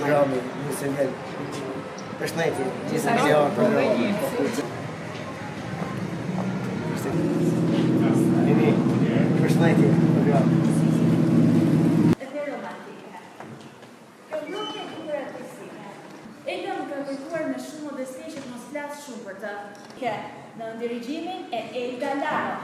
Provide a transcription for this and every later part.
programi, nëse vjen. Përshëndetje, gjithë milion programi. Përshëndetje, program. Edhe romantike. Problemi e kulturë artistike. Ega më ka kërkuar me shumë modesti që të mos flas shumë për të. Në dirigjimin e Elga Laro.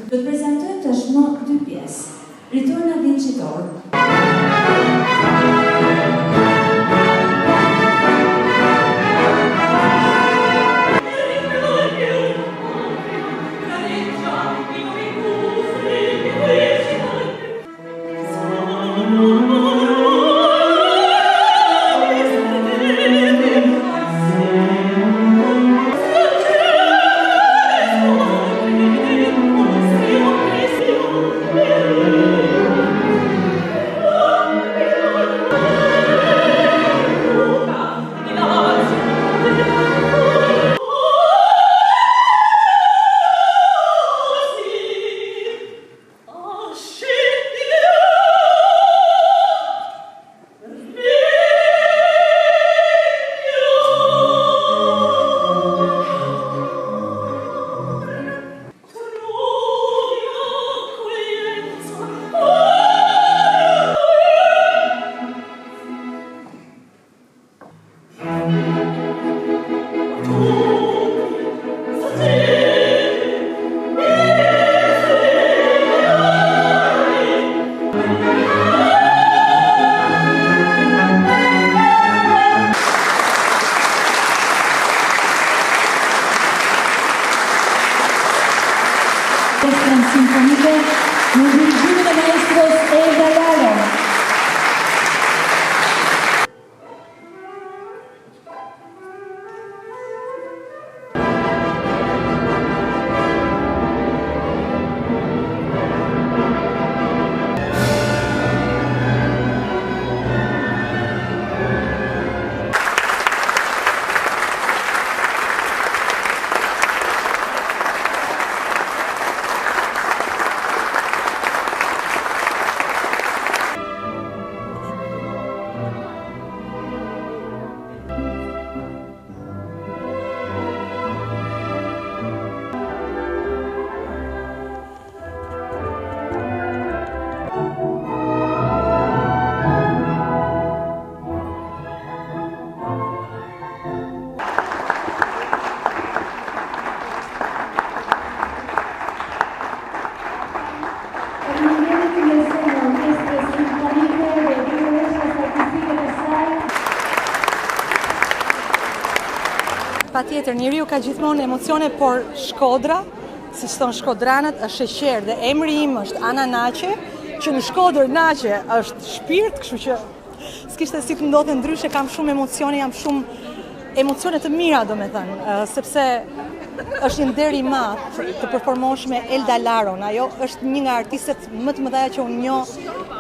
Do të prezentoj tashmë dy pjesë. Ritorna vincitor. Sinfonike në dirigimin e maestros Elga Laro. tjetër, njeriu ka gjithmonë emocione, por Shkodra, siç thon shkodranët, është sheqer dhe emri im është Ana Naçe, që në Shkodër Naçe është shpirt, kështu që s'kishte si të ndodhte ndryshe, kam shumë emocione, jam shumë emocione të mira, domethënë, sepse është një nder i madh të performosh me Elda Laron. Ajo është një nga artistët më të mëdha që unë njoh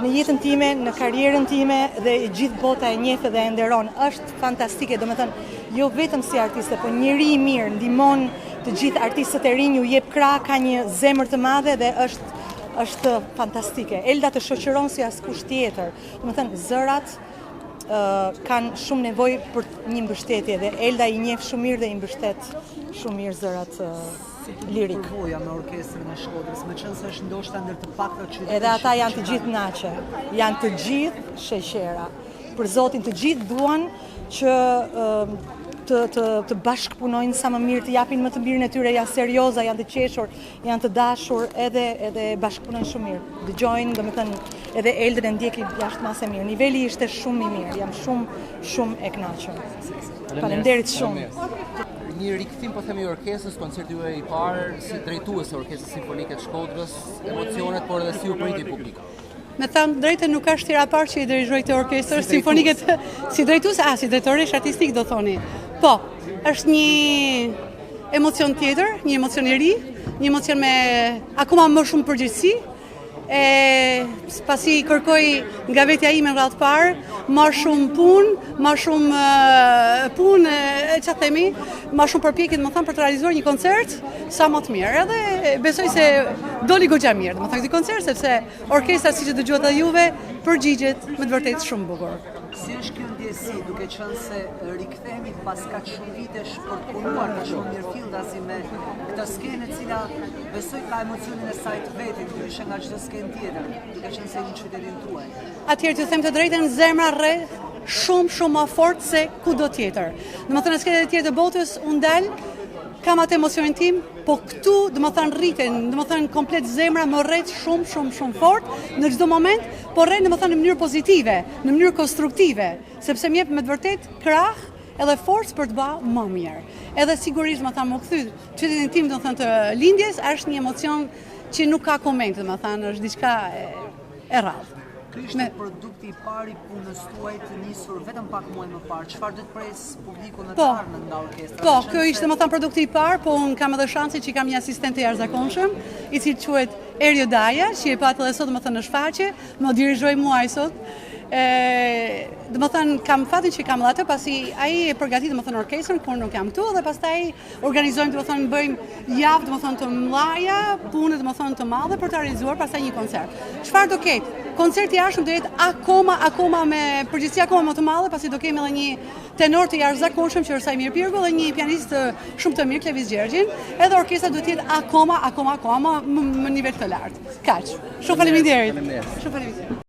në jetën time, në karrierën time dhe gjithë bota e njeh dhe e nderon. Është fantastike, domethënë, jo vetëm si artiste, por njeri i mirë, ndihmon të gjithë artistët e rinj, u jep krah, ka një zemër të madhe dhe është fantastike. Elda të shoqëron si askush tjetër. Domethënë, zërat kanë shumë nevojë për një mbështetje dhe Elda i njeh shumë mirë dhe i mbështet shumë mirë zërat lirik. Përvoja me orkestrën e Shkodrës, me qenë se është ndoshta ndër të pakta qytete. Edhe ata janë të gjithë Naçe, janë të gjithë sheqera. Për Zotin, të gjithë duan që të bashkëpunojnë sa më mirë, të japin më të mirën e tyre, janë serioza, janë të qeshur, janë të dashur, edhe bashkëpunojnë shumë mirë. Dëgjojnë, domethënë, edhe Eldën e ndjekin jashtë masë mirë. Niveli ishte shumë i mirë, jam shumë e kënaqur. Faleminderit shumë. Një rikthim po themi orkestrës, koncerti juaj i parë si drejtues e Orkestrës Simfonike të Shkodrës, emocionet, por edhe si u priti publiku. Me thënë drejtën, nuk është tira parë që i dirigoj të orkestrës simfonike si drejtues, si drejtoresh artistik do thoni. Po, është një emocion tjetër, një emocion i ri, një emocion me akoma më shumë përgjegjësi. Pasi kërkoj nga vetja ime në radhë parë, më shumë punë, çfarë themi, më shumë përpjekje, domethënë, për të realizuar një koncert sa më të mirë. Edhe besoj se doli goxha mirë, domethënë, këtë koncert, sepse orkestra, siç e dëgjuat edhe juve, përgjigjet me të vërtetë shumë bukur. Si është kjo ndjesi, duke qenë se rikthehemi pas kaq shumë vitesh për të punuar me shumë mirë filltazi me këtë skenë e cila besoj ka emocionin e saj të vetë, ndryshe nga çdo skenë tjetër, duke qenë se në qytetin tuaj. Atëherë të them të drejtën, zemra rreth shumë më fort se kudo tjetër. Domethënë në skenet e tjera të botës unë dal, kam atë emocionin tim, po këtu domethënë rriten, domethënë komplet zemra më rret shumë fort në çdo moment, po rret domethënë në mënyrë pozitive, në mënyrë konstruktive, sepse më jep me të vërtet krah edhe forcë për të bërë më mirë. Edhe sigurisht domethënë më kthy qytetin tim domethënë të lindjes është një emocion që nuk ka koment, domethënë është diçka e rrallë. Ky ishte produkti i parë i punës tuaj të nisur vetëm pak muaj më parë. Çfarë do të pres publiku në të ardhmen nga orkestra? Po, ky ishte domethënë produkti i parë, po unë kam edhe shansin që kam një asistent të jashtëzakonshëm, i cili quhet Erio Daja, që e pat edhe sot domethënë në shfaqje, më dirigjoi mua sot. Domethënë kam fatin që kam atë, pasi ai e përgatit domethënë orkestrën kur nuk jam këtu dhe pastaj organizojmë domethënë bëjmë javë domethënë të mëdha, punë domethënë të madhe për të realizuar pastaj një koncert. Çfarë do ketë? Koncerti i jashtëm do jetë akoma me përgjegjësi akoma më të madhe, pasi do kemi edhe një tenor të jashtëzakonshëm që është Sajmir Pirgu dhe një pianist shumë të mirë, Klevis Gjergjin, edhe orkestra do të jetë akoma më nivel të lartë. Kaq. Shumë faleminderit. Shumë faleminderit.